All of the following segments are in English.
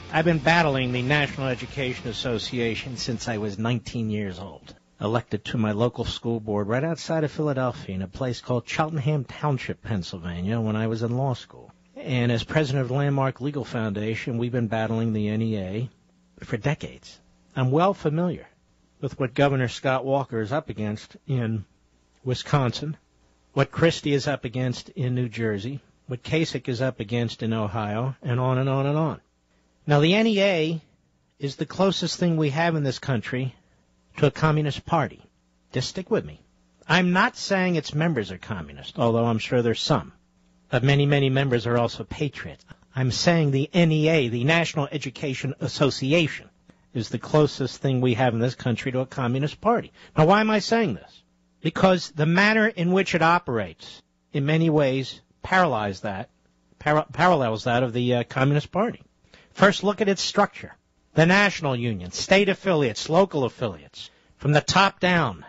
I've been battling the National Education Association since I was 19 years old. Elected to my local school board right outside of Philadelphia in a place called Cheltenham Township, Pennsylvania, when I was in law school. And as president of the Landmark Legal Foundation, we've been battling the NEA for decades. I'm well familiar with what Governor Scott Walker is up against in Wisconsin, what Christie is up against in New Jersey, what Kasich is up against in Ohio, and on and on and on. Now, the NEA is the closest thing we have in this country to a communist party. Just stick with me. I'm not saying its members are communist, although I'm sure there's some. But many, many members are also patriots. I'm saying the NEA, the National Education Association, is the closest thing we have in this country to a communist party. Now, why am I saying this? Because the manner in which it operates, in many ways, parallels that of the Communist Party. First, look at its structure. The national union, state affiliates, local affiliates. From the top down,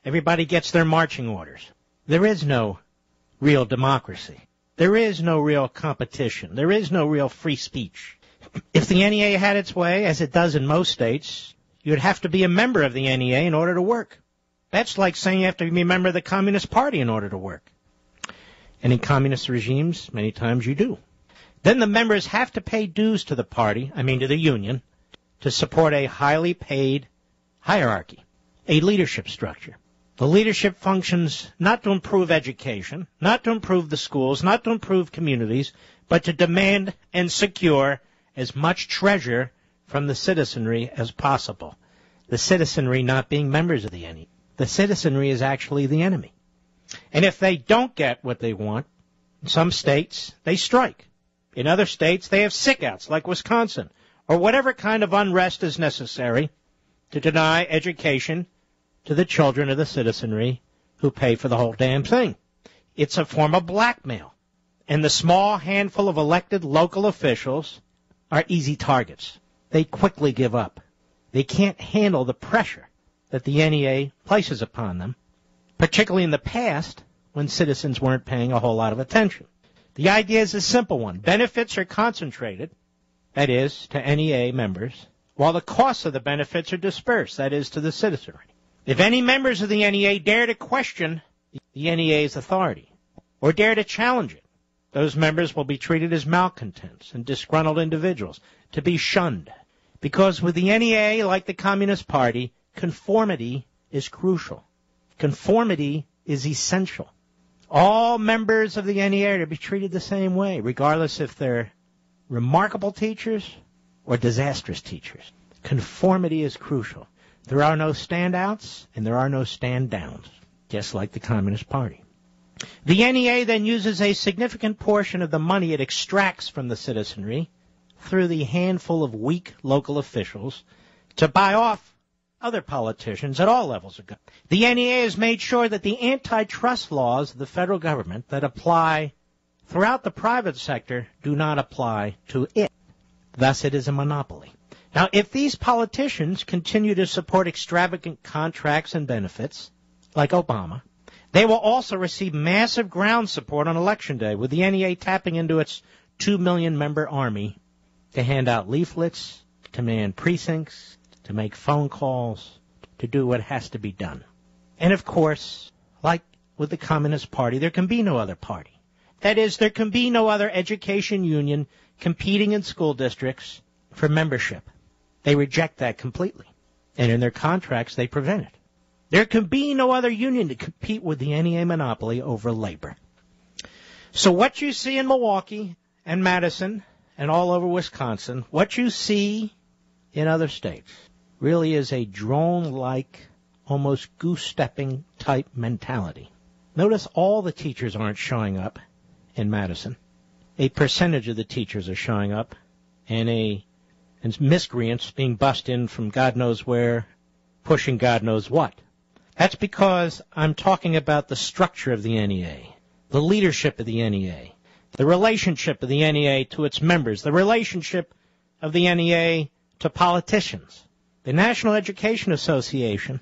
everybody gets their marching orders. There is no real democracy. There is no real competition. There is no real free speech. If the NEA had its way, as it does in most states, you'd have to be a member of the NEA in order to work. That's like saying you have to be a member of the Communist Party in order to work. And in communist regimes, many times you do. Then the members have to pay dues to the party, to the union, to support a highly paid hierarchy, a leadership structure. The leadership functions not to improve education, not to improve the schools, not to improve communities, but to demand and secure as much treasure from the citizenry as possible. The citizenry not being members of the NEA. The citizenry is actually the enemy. And if they don't get what they want, in some states, they strike. In other states, they have sick-outs, like Wisconsin, or whatever kind of unrest is necessary to deny education to the children of the citizenry who pay for the whole damn thing. It's a form of blackmail. And the small handful of elected local officials are easy targets. They quickly give up. They can't handle the pressure that the NEA places upon them, particularly in the past when citizens weren't paying a whole lot of attention. The idea is a simple one. Benefits are concentrated, that is, to NEA members, while the costs of the benefits are dispersed, that is, to the citizenry. If any members of the NEA dare to question the NEA's authority or dare to challenge it, those members will be treated as malcontents and disgruntled individuals, to be shunned. Because with the NEA, like the Communist Party, conformity is crucial. Conformity is essential. All members of the NEA are to be treated the same way, regardless if they're remarkable teachers or disastrous teachers. Conformity is crucial. There are no standouts and there are no stand-downs, just like the Communist Party. The NEA then uses a significant portion of the money it extracts from the citizenry through the handful of weak local officials to buy off other politicians at all levels of government. The NEA has made sure that the antitrust laws of the federal government that apply throughout the private sector do not apply to it. Thus, it is a monopoly. Now, if these politicians continue to support extravagant contracts and benefits, like Obama, they will also receive massive ground support on Election Day, with the NEA tapping into its 2 million member army to hand out leaflets, to man precincts, to make phone calls, to do what has to be done. And of course, like with the Communist Party, there can be no other party. That is, there can be no other education union competing in school districts for membership. They reject that completely. And in their contracts, they prevent it. There can be no other union to compete with the NEA monopoly over labor. So what you see in Milwaukee and Madison and all over Wisconsin, what you see in other states, really is a drone-like, almost goose-stepping type mentality. Notice all the teachers aren't showing up in Madison. A percentage of the teachers are showing up, and miscreants being bussed in from God knows where, pushing God knows what. That's because I'm talking about the structure of the NEA, the leadership of the NEA, the relationship of the NEA to its members, the relationship of the NEA to politicians. The National Education Association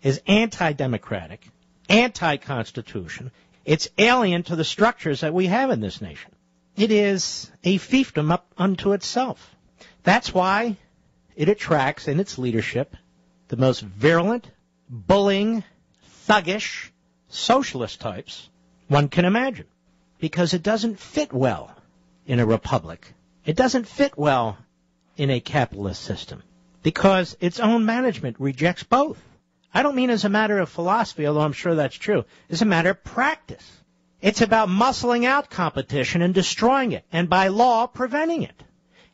is anti-democratic, anti-constitution. It's alien to the structures that we have in this nation. It is a fiefdom up unto itself. That's why it attracts in its leadership the most virulent, bullying, thuggish, socialist types one can imagine. Because it doesn't fit well in a republic. It doesn't fit well in a capitalist system. Because its own management rejects both. I don't mean as a matter of philosophy, although I'm sure that's true. It's a matter of practice. It's about muscling out competition and destroying it, and by law, preventing it.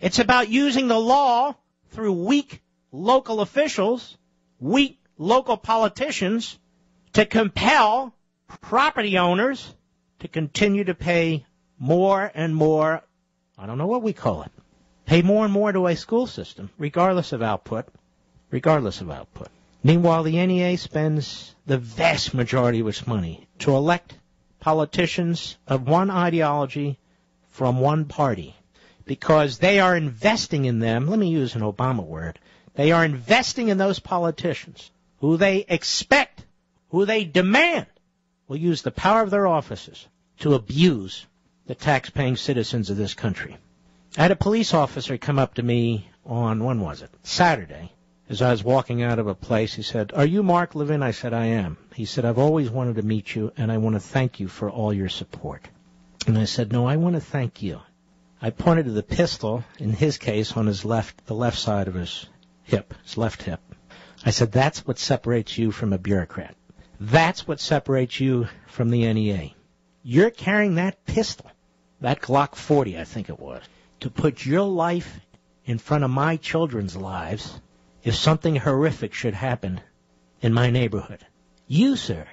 It's about using the law through weak local officials, weak local politicians, to compel property owners to continue to pay more and more, I don't know what we call it, pay more and more to a school system, regardless of output. Meanwhile, the NEA spends the vast majority of its money to elect politicians of one ideology from one party because they are investing in them. Let me use an Obama word. They are investing in those politicians who they expect, who they demand will use the power of their offices to abuse the tax-paying citizens of this country. I had a police officer come up to me on, when was it? Saturday. As I was walking out of a place, he said, "Are you Mark Levin?" I said, "I am." He said, "I've always wanted to meet you, and I want to thank you for all your support." And I said, "No, I want to thank you." I pointed to the pistol, in his case, on his the left side of his hip, his left hip. I said, "That's what separates you from a bureaucrat. That's what separates you from the NEA. You're carrying that pistol, that Glock 40, I think it was, to put your life in front of my children's lives if something horrific should happen in my neighborhood. You, sir,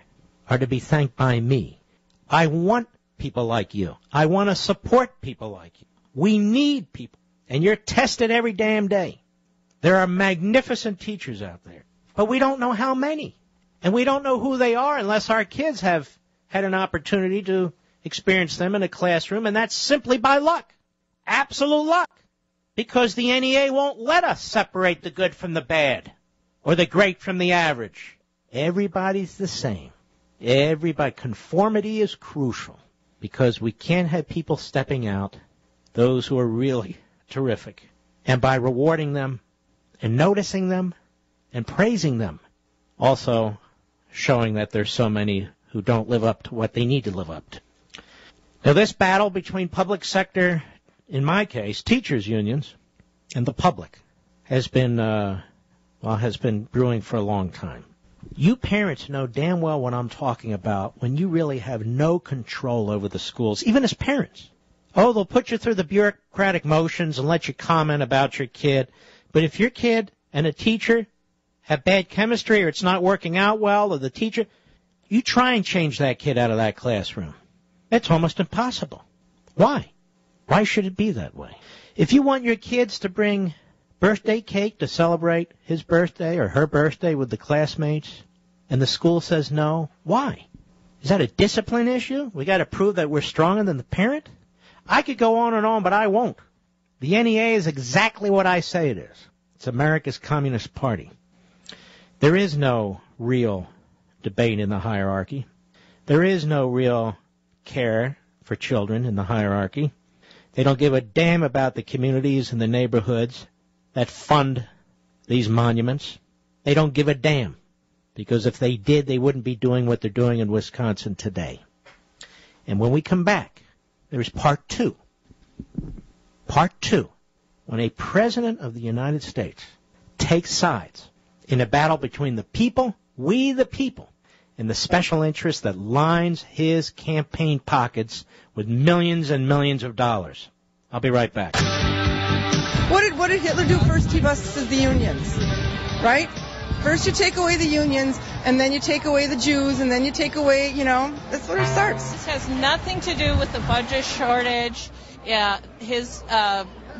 are to be thanked by me. I want people like you. I want to support people like you. We need people, and you're tested every damn day. There are magnificent teachers out there, but we don't know how many, and we don't know who they are unless our kids have had an opportunity to experience them in a classroom, and that's simply by luck, absolute luck. Because the NEA won't let us separate the good from the bad or the great from the average. Everybody's the same. Conformity is crucial because we can't have people stepping out, those who are really terrific, and by rewarding them and noticing them and praising them, also showing that there's so many who don't live up to what they need to live up to. Now, this battle between public sector, in my case, teachers' unions, and the public has been brewing for a long time. You parents know damn well what I'm talking about when you really have no control over the schools, even as parents. Oh, they'll put you through the bureaucratic motions and let you comment about your kid. But if your kid and a teacher have bad chemistry or it's not working out well or the teacher, you try and change that kid out of that classroom. It's almost impossible. Why? Why should it be that way? If you want your kids to bring birthday cake to celebrate his birthday or her birthday with the classmates, and the school says no, why? Is that a discipline issue? We got to prove that we're stronger than the parent? I could go on, but I won't. The NEA is exactly what I say it is. It's America's Communist Party. There is no real debate in the hierarchy. There is no real care for children in the hierarchy. They don't give a damn about the communities and the neighborhoods that fund these monuments. They don't give a damn, because if they did, they wouldn't be doing what they're doing in Wisconsin today. And when we come back, there's part two. Part two, when a president of the United States takes sides in a battle between the people, we the people, and the special interest that lines his campaign pockets with millions and millions of dollars. I'll be right back. What did Hitler do first? He busted the unions, right? First you take away the unions, and then you take away the Jews, and then you take away, that's where it starts. This has nothing to do with the budget shortage. His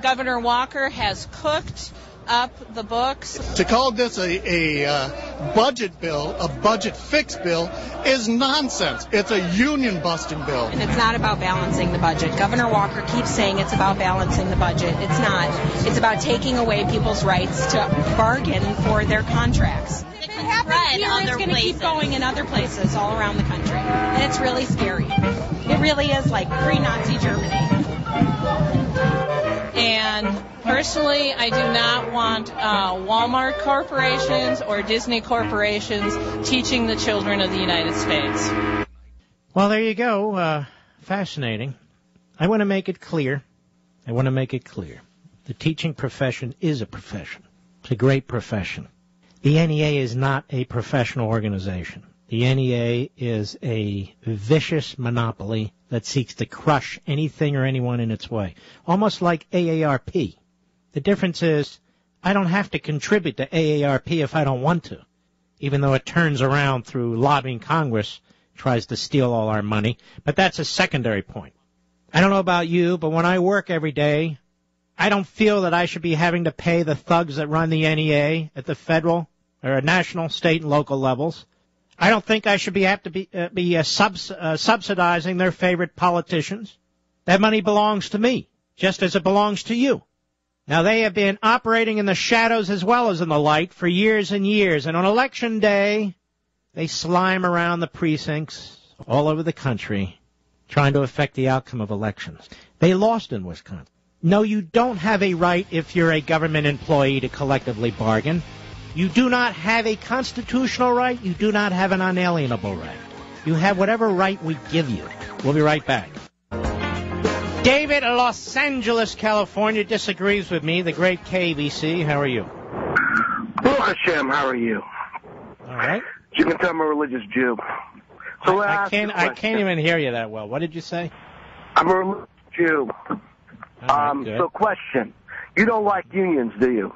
Governor Walker has cooked up the books. To call this a budget bill, a budget fix bill, is nonsense. It's a union-busting bill. And it's not about balancing the budget. Governor Walker keeps saying it's about balancing the budget. It's not. It's about taking away people's rights to bargain for their contracts. If it happens here, it's going to keep going in other places all around the country. And it's really scary. It really is like pre-Nazi Germany. And Personally, I do not want Walmart corporations or Disney corporations teaching the children of the United States. Well, there you go. Fascinating. I want to make it clear. The teaching profession is a profession. It's a great profession. The NEA is not a professional organization. The NEA is a vicious monopoly that seeks to crush anything or anyone in its way, almost like AARP. The difference is I don't have to contribute to AARP if I don't want to, even though it turns around through lobbying Congress, tries to steal all our money. But that's a secondary point. I don't know about you, but when I work every day, I don't feel that I should be having to pay the thugs that run the NEA at the federal or national, state, and local levels. I don't think I should have to be subsidizing their favorite politicians. That money belongs to me, just as it belongs to you. Now, they have been operating in the shadows as well as in the light for years and years, and on Election Day, they slime around the precincts all over the country trying to affect the outcome of elections. They lost in Wisconsin. No, you don't have a right if you're a government employee to collectively bargain. You do not have a constitutional right. You do not have an unalienable right. You have whatever right we give you. We'll be right back. David in Los Angeles, California, disagrees with me. The great KBC. How are you? Baruch Hashem, how are you? All right. You can tell I'm a religious Jew. So I can't even hear you that well. What did you say? I'm a religious Jew. So question. You don't like unions, do you?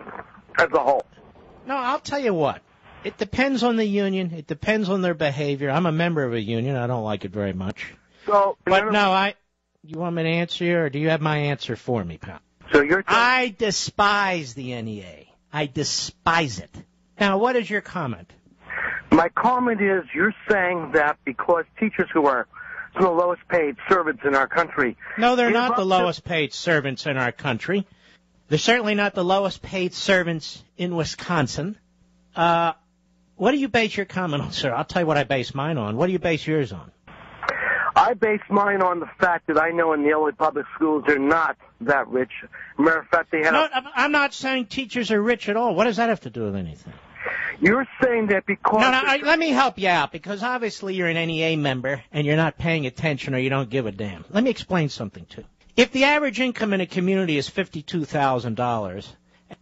As a whole? No, I'll tell you what. It depends on the union. It depends on their behavior. I'm a member of a union. I don't like it very much. You want me to answer you, or do you have my answer for me, pal? So you're I despise the NEA. I despise it. Now, what is your comment? My comment is you're saying that because teachers who are some of the lowest paid servants in our country... No, they're not the lowest paid servants in our country. They're certainly not the lowest paid servants in Wisconsin. What do you base your comment on, sir? I'll tell you what I base mine on. What do you base yours on? I base mine on the fact that I know in the LA public schools they're not that rich. Matter of fact, they had... No, I'm not saying teachers are rich at all. What does that have to do with anything? You're saying that because... Let me help you out, because obviously you're an NEA member and you're not paying attention or you don't give a damn. Let me explain something to you. If the average income in a community is $52,000,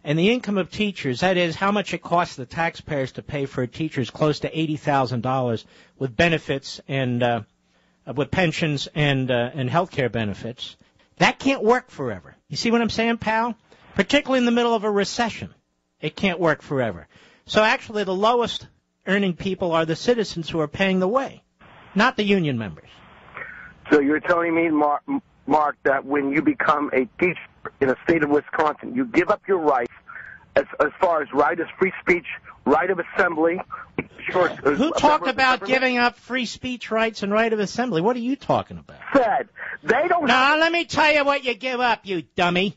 and the income of teachers, that is how much it costs the taxpayers to pay for a teacher, is close to $80,000 with benefits and with pensions and health care benefits, that can't work forever. You see what I'm saying, pal? Particularly in the middle of a recession. It can't work forever. So actually the lowest earning people are the citizens who are paying the way, not the union members. So you're telling me, Mark, that when you become a teacher in a state of Wisconsin, you give up your rights as far as right of free speech, right of assembly. Who talked about giving up free speech rights and right of assembly? What are you talking about? Said they don't. Now, let me tell you what you give up, you dummy.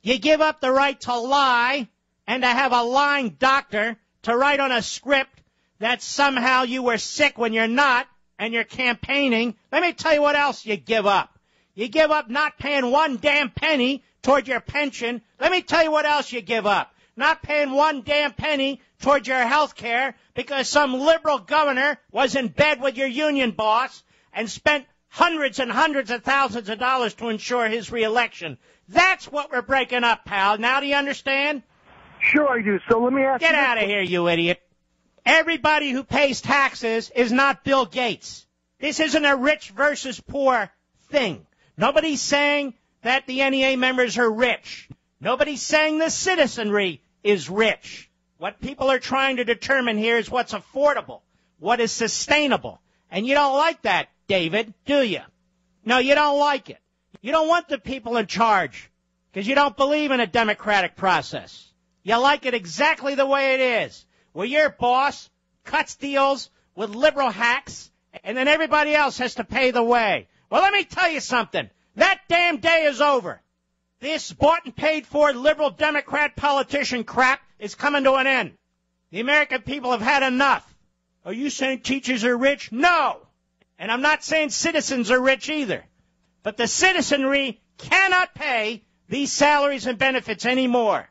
You give up the right to lie and to have a lying doctor to write on a script that somehow you were sick when you're not and you're campaigning. Let me tell you what else you give up. You give up not paying one damn penny toward your pension. Let me tell you what else you give up. Not paying one damn penny toward your health care because some liberal governor was in bed with your union boss and spent hundreds and hundreds of thousands of dollars to ensure his reelection. That's what we're breaking up, pal. Now do you understand? Sure I do. So let me ask you. Get out of here, you idiot. Everybody who pays taxes is not Bill Gates. This isn't a rich versus poor thing. Nobody's saying that the NEA members are rich. Nobody's saying the citizenry is rich. What people are trying to determine here is what's affordable, what is sustainable. And you don't like that, David, do you? No, you don't like it. You don't want the people in charge because you don't believe in a democratic process. You like it exactly the way it is, where your boss cuts deals with liberal hacks and then everybody else has to pay the way. Well, let me tell you something. That damn day is over. This bought and paid for liberal Democrat politician crap is coming to an end. The American people have had enough. Are you saying teachers are rich? No. And I'm not saying citizens are rich either. But the citizenry cannot pay these salaries and benefits anymore.